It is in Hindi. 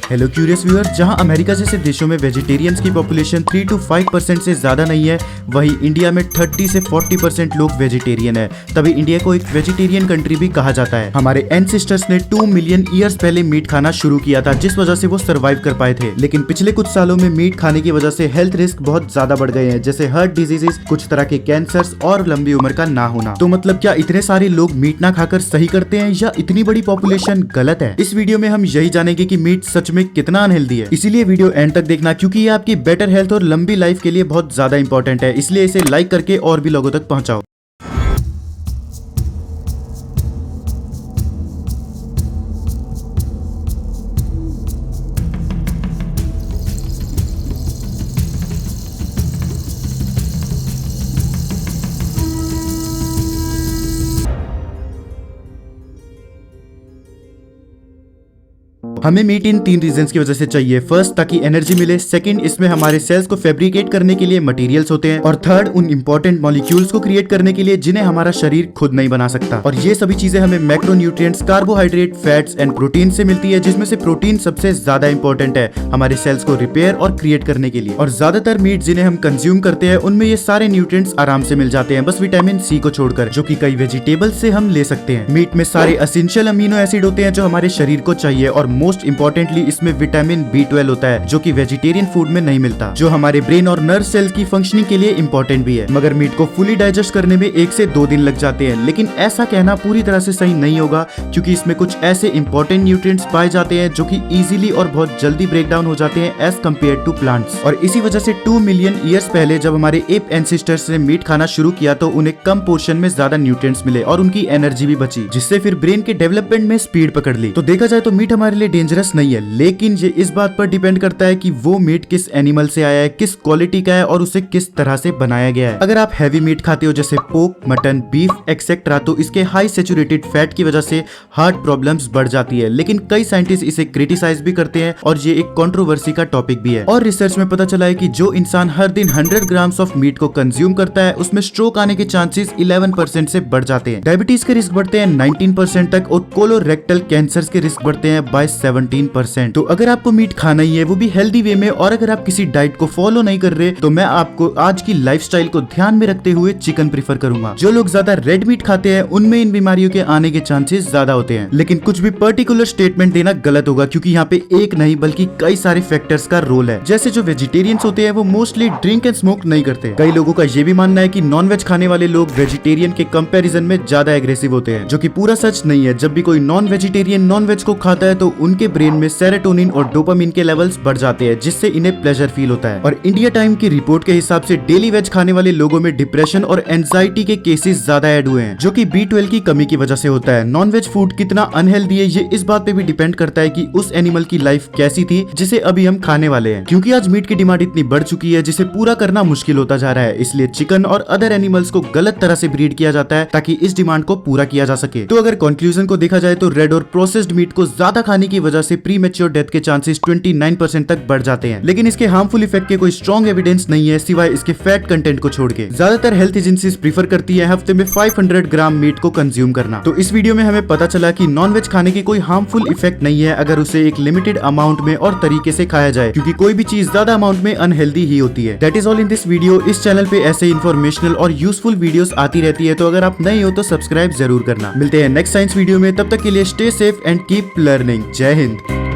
हेलो क्यूरियस व्यूअर, जहां अमेरिका जैसे देशों में वेजिटेरियंस की पॉपुलेशन 3 to 5% से ज्यादा नहीं है, वहीं इंडिया में 30 से 40% लोग वेजिटेरियन है। तभी इंडिया को एक वेजिटेरियन कंट्री भी कहा जाता है। हमारे एंसेस्टर्स ने 2 मिलियन ईयर्स पहले मीट खाना शुरू किया था, जिस वजह से वो सर्वाइव कर पाए थे। लेकिन पिछले कुछ सालों में मीट खाने की वजह से हेल्थ रिस्क बहुत ज्यादा बढ़ गए हैं, जैसे हार्ट डिजीजेस, कुछ तरह के कैंसर्स और लंबी उम्र का ना होना। तो मतलब क्या इतने सारे लोग मीट ना खाकर सही करते हैं या इतनी बड़ी पॉपुलेशन गलत है? इस वीडियो में हम यही जानेंगे कि मीट सच में कितना अनहेल्दी है। इसीलिए वीडियो एंड तक देखना, क्योंकि ये आपकी बेटर हेल्थ और लंबी लाइफ के लिए बहुत ज्यादा इंपॉर्टेंट है। इसलिए इसे लाइक करके और भी लोगों तक पहुंचाओ। हमें मीट इन 3 रीजंस की वजह से चाहिए। फर्स्ट, ताकि एनर्जी मिले। सेकंड, इसमें हमारे सेल्स को फैब्रिकेट करने के लिए मटेरियल्स होते हैं। और थर्ड, उन इंपॉर्टेंट मॉलिक्यूल्स को क्रिएट करने के लिए जिन्हें हमारा शरीर खुद नहीं बना सकता। और ये सभी चीजें हमें macronutrients, carbohydrate, fats and protein से मिलती है, जिसमें से प्रोटीन सबसे ज्यादा इंपॉर्टेंट है हमारे सेल्स को रिपेयर और क्रिएट करने के लिए। और ज्यादातर मीट जिन्हें हम कंज्यूम करते हैं, उनमें ये सारे न्यूट्रिएंट्स आराम से मिल जाते हैं, बस विटामिन सी को छोड़कर, जो कि कई वेजिटेबल से हम ले सकते हैं। मीट में सारे एसेंशियल अमीनो एसिड होते हैं जो हमारे शरीर को चाहिए, और मोस्ट इंपॉर्टेंटली इसमें विटामिन B12 होता है, जो कि वेजिटेरियन फूड में नहीं मिलता, जो हमारे ब्रेन और नर्व सेल्स की फंक्शनिंग के लिए इंपॉर्टेंट भी है। मगर मीट को फुली डाइजेस्ट करने में 1 से 2 दिन लग जाते हैं। लेकिन ऐसा कहना पूरी तरह से सही नहीं होगा, क्योंकि इसमें कुछ ऐसे इंपॉर्टेंट न्यूट्रिएंट्स पाए जाते हैं जो कि इजीली और बहुत जल्दी ब्रेक डाउन हो जाते हैं एज कम्पेयर टू प्लांट्स। और इसी वजह से 2 मिलियन ईयर्स पहले जब हमारे एप एंसेस्टर्स ने मीट खाना शुरू किया, तो उन्हें कम पोर्शन में ज्यादा न्यूट्रिएंट्स मिले और उनकी एनर्जी भी बची, जिससे फिर ब्रेन के डेवलपमेंट में स्पीड पकड़ ली। तो देखा जाए तो मीट हमारे लिए डेंजरस नहीं है, लेकिन ये इस बात पर डिपेंड करता है कि वो मीट किस एनिमल से आया है, किस क्वालिटी का है और उसे किस तरह से बनाया गया है। अगर आप हैवी मीट खाते हो जैसे पोर्क, मटन, बीफ एक्सेट्रा, तो इसके हाई सैचुरेटेड फैट की वजह से हार्ट प्रॉब्लम्स बढ़ जाती है। लेकिन कई साइंटिस्ट इसे क्रिटिसाइज भी करते हैं और ये एक कंट्रोवर्सी का टॉपिक भी है। और रिसर्च में पता चला है कि जो इंसान हर दिन 100 ग्राम्स ऑफ मीट को कंज्यूम करता है, उसमें स्ट्रोक आने के चांसेस 11% से बढ़ जाते हैं। डायबिटीज के रिस्क बढ़ते हैं 19% तक, और कोलोरेक्टल कैंसर के रिस्क बढ़ते हैं बाय 17%। तो अगर आपको मीट खाना ही है, वो भी हेल्दी वे में, और अगर आप किसी डाइट को फॉलो नहीं कर रहे, तो मैं आपको आज की लाइफस्टाइल को ध्यान में रखते हुए चिकन प्रीफर करूंगा। जो लोग ज्यादा रेड मीट खाते हैं, उनमें इन बीमारियों के आने के चांसेस ज्यादा होते हैं। लेकिन कुछ भी पर्टिकुलर स्टेटमेंट देना गलत होगा, क्योंकि यहाँ पे एक नहीं बल्कि कई सारे फैक्टर्स का रोल है। जैसे जो वेजिटेरियंस होते हैं, वो मोस्टली ड्रिंक एंड स्मोक नहीं करते। कई लोगों का ये भी मानना है कि नॉन वेज खाने वाले लोग वेजिटेरियन के कंपैरिजन में ज्यादा एग्रेसिव होते हैं, जो कि पूरा सच नहीं है। जब भी कोई नॉन वेजिटेरियन नॉन वेज को खाता है, तो उनके ब्रेन में सेरोटोनिन और डोपामिन के लेवल्स बढ़ जाते हैं, जिससे इन्हें प्लेजर फील होता है। और इंडिया टाइम की रिपोर्ट के हिसाब से डेली वेज खाने वाले लोगों में डिप्रेशन और एंजाइटी के केसेस ज्यादा ऐड हुए हैं, जो कि B12 की कमी की वजह से होता है। नॉन वेज फूड कितना अनहेल्दी है, ये इस बात पे भी डिपेंड करता है कि उस एनिमल की लाइफ कैसी थी जिसे अभी हम खाने वाले हैं। क्योंकि आज मीट की डिमांड इतनी बढ़ चुकी है, जिसे पूरा करना मुश्किल होता जा रहा है, इसलिए चिकन और अदर एनिमल्स को गलत तरह से ब्रीड किया जाता है ताकि इस डिमांड को पूरा किया जा सके। तो अगर कंक्लूजन को देखा जाए, तो रेड और प्रोसेस्ड मीट को ज्यादा खाने की वजह से प्रीमेच्योर डेथ के चांसेस 29% तक बढ़ जाते हैं। लेकिन इसके हार्मफुल इफेक्ट के कोई स्ट्रॉन्ग एविडेंस नहीं है, सिवाय इसके फैट कंटेंट को छोड़ के। ज्यादातर हेल्थ एजेंसीज प्रीफर करती है हफ्ते में 500 ग्राम मीट को कंज्यूम करना। तो इस वीडियो में हमें पता चला कि नॉन वेज खाने की कोई हार्मफुल इफेक्ट नहीं है, अगर उसे एक लिमिटेड अमाउंट में और तरीके से खाया जाए, क्योंकि कोई भी चीज ज्यादा अमाउंट में अनहेल्दी ही होती है। That is all in this video. इस चैनल पे ऐसे इन्फॉर्मेशनल और यूजफुल वीडियोस आती रहती है, तो अगर आप नए हो तो सब्सक्राइब जरूर करना। मिलते हैं नेक्स्ट साइंस वीडियो में, तब तक के लिए stay safe and keep learning. जय हिंद।